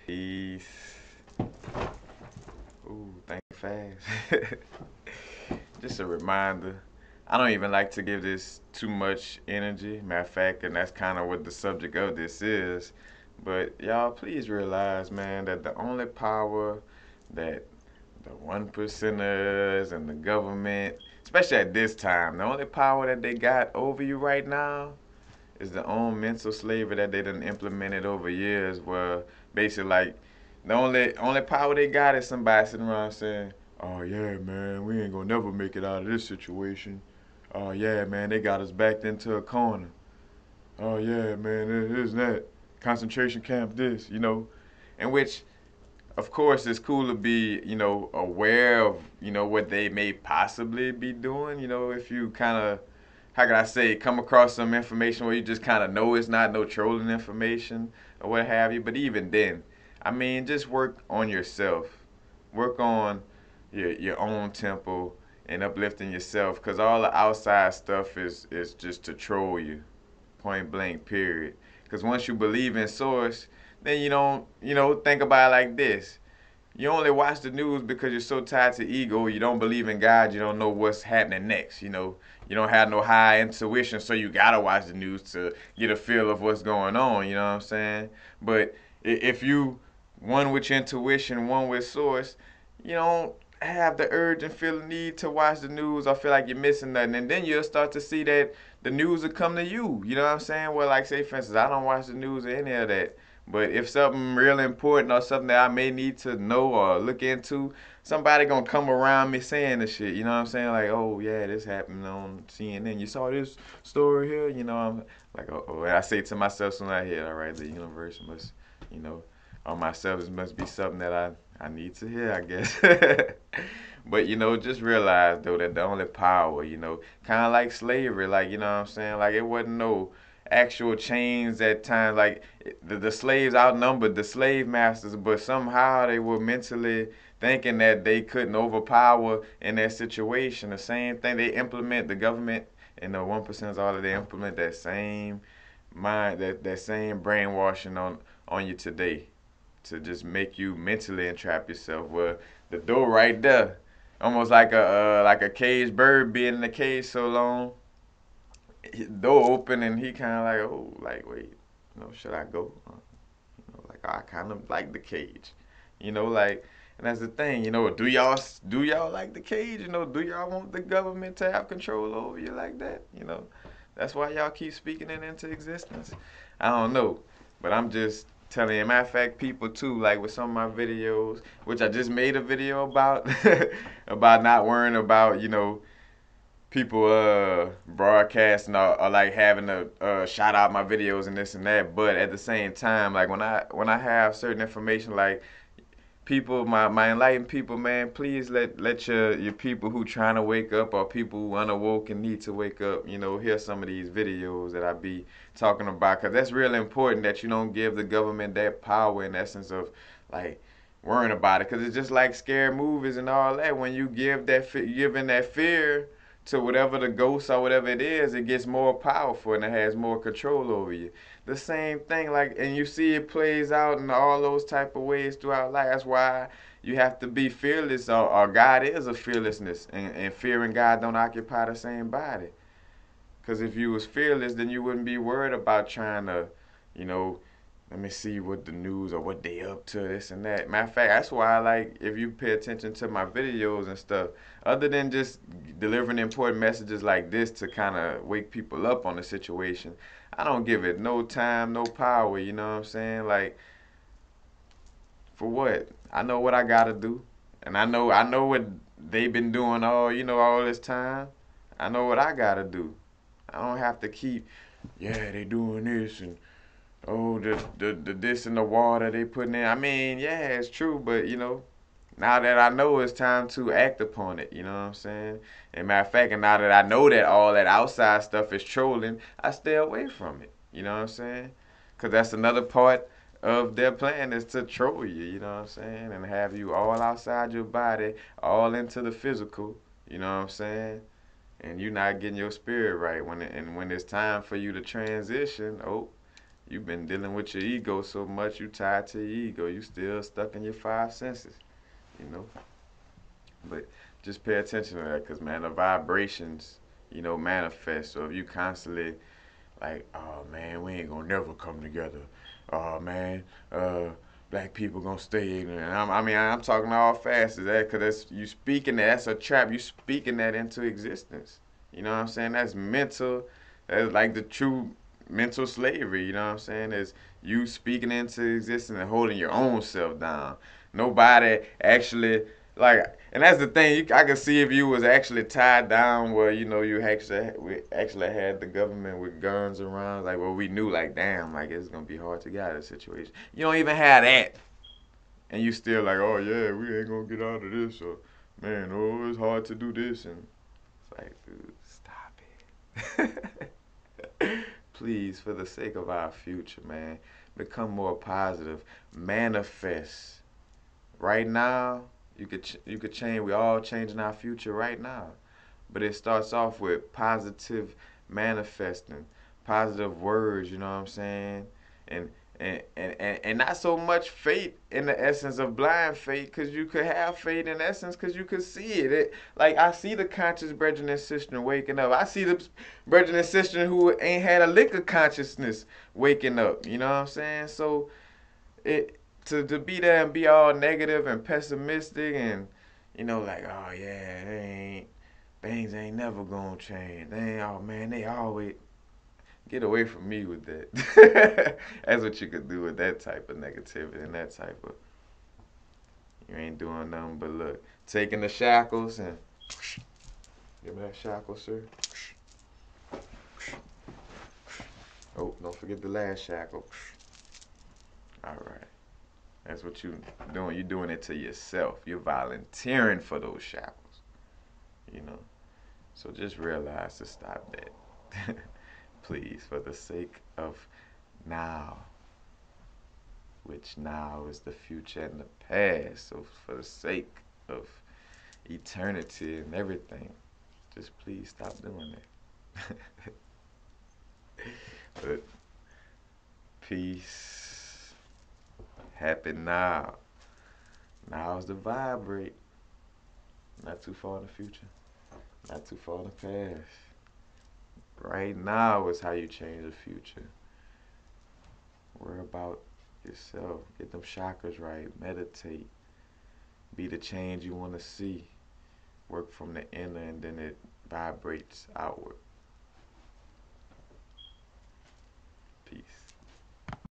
Peace. Ooh, think fast. Just a reminder. I don't even like to give this too much energy. Matter of fact, and that's kind of what the subject of this is. But y'all, please realize, man, that the only power that the one percenters and the government, especially at this time, the only power that they got over you right now is the own mental slavery that they done implemented over years, where basically like the only power they got is somebody sitting around saying, "Oh yeah, man, we ain't gonna never make it out of this situation. Oh yeah, man, they got us backed into a corner. Oh yeah, man, this that concentration camp, this, in which of course, it's cool to be, aware of, what they may possibly be doing. If you kind of, how can I say, come across some information where you just kind of know it's not no trolling information or what have you. But even then, I mean, just work on yourself. Work on your own tempo and uplifting yourself, because all the outside stuff is just to troll you, point blank, period. Because once you believe in source, then you don't, think about it like this. You only watch the news because you're so tied to ego. You don't believe in God. You don't know what's happening next. You don't have no high intuition, so you gotta watch the news to get a feel of what's going on. You know what I'm saying? But if you one with your intuition, one with source, you don't have the urge and feel the need to watch the news or feel like you're missing nothing, and then you'll start to see that the news will come to you. You know what I'm saying? Well, like say for instance, I don't watch the news or any of that. But if something really important or something that I may need to know or look into, somebody gonna come around me saying the shit. You know what I'm saying? Like, oh yeah, this happened on CNN. You saw this story here. I'm like, oh. And I say to myself, soon I hear, all right, the universe must, you know, or myself, it must be something that I need to hear, I guess. But just realize though that the only power, kind of like slavery, like what I'm saying, like it wasn't no actual chains at times. Like the slaves outnumbered the slave masters, but somehow they were mentally thinking that they couldn't overpower in that situation. The same thing they implement, the government and the 1% all that they implement that same mind, that same brainwashing on you today to just make you mentally entrap yourself. Well, the door right there, almost like a caged bird being in the cage so long, door open and he kind of like, oh, like wait, should I go? Like I kind of like the cage, like, and that's the thing, do y'all like the cage? Do y'all want the government to have control over you like that? That's why y'all keep speaking it into existence. I don't know, but I'm just telling you. Matter of fact, people too, like with some of my videos, which I just made a video about, about not worrying about, people broadcasting or like having to shout out my videos and this and that. But at the same time, like when I have certain information, like people, my enlightened people, man, please let your people who trying to wake up or people who unawoke and need to wake up, hear some of these videos that I be talking about, because that's really important that you don't give the government that power in essence of like worrying about it, because it's just like scary movies and all that. When you giving that fear to whatever the ghost or whatever it is, it gets more powerful and it has more control over you. The same thing, like, and you see it plays out in all those type of ways throughout life. That's why you have to be fearless, or God is a fearlessness, and fear and God don't occupy the same body. Because if you was fearless, then you wouldn't be worried about trying to, you know, let me see what the news or what they up to, this and that. Matter of fact, that's why I like, if you pay attention to my videos and stuff, other than just delivering important messages like this to kind of wake people up on the situation, I don't give it no time, no power, you know what I'm saying? Like, for what? I know what I gotta do. And I know what they've been doing all this time. I know what I gotta do. I don't have to keep, yeah, they doing this and oh, the this in the water they putting in. I mean, yeah, it's true, but now that I know it's time to act upon it, you know what I'm saying? And matter of fact, and now that I know that all that outside stuff is trolling, I stay away from it. You know what I'm saying? Because that's another part of their plan is to troll you, you know what I'm saying? And have you all outside your body, all into the physical, you know what I'm saying? And you're not getting your spirit right and when it's time for you to transition, oh, You've been dealing with your ego so much, you tied to your ego. You still stuck in your five senses, you know. But just pay attention to that, cause man, the vibrations, manifest. So if you constantly like, oh man, we ain't gonna never come together. Oh man, uh, black people gonna stay ignorant. I'm talking all fast as that, cause that's you speaking that. That's a trap. You speaking that into existence. You know what I'm saying? That's mental. That's like the true mental slavery. You know what I'm saying? Is you speaking into existence and holding your own self down. Nobody actually like, and that's the thing. I could see if you was actually tied down where you actually we actually had the government with guns around, like where we knew like damn, like it's gonna be hard to get out of the situation. You don't even have that, and you still like, oh yeah, we ain't gonna get out of this, or man, oh it's hard to do this, and it's like, dude, stop it. Please, for the sake of our future, man, become more positive. Manifest. Right now, you could change. We all changing our future right now, but it starts off with positive manifesting, positive words. You know what I'm saying? And and not so much faith in the essence of blind faith, because you could have faith in essence because you could see it. Like I see the conscious brethren and sister waking up. I see the brethren and sister who ain't had a lick of consciousness waking up. You know what I'm saying? So it to be there and be all negative and pessimistic and like, oh yeah, things ain't never gonna change. They ain't, oh man, they always get away from me with that. That's what you could do with that type of negativity and that type of, you ain't doing nothing but look, taking the shackles and give me that shackle, sir. Oh, don't forget the last shackle. All right. That's what you doing. You're doing it to yourself. You're volunteering for those shackles. You know. So just realize to stop that. Please, for the sake of now, which now is the future and the past. So for the sake of eternity and everything, just please stop doing that. But peace. Happy now. Now is the vibrate. Not too far in the future. Not too far in the past. Right now is how you change the future. Worry about yourself. Get them chakras right. Meditate. Be the change you want to see. Work from the inner and then it vibrates outward.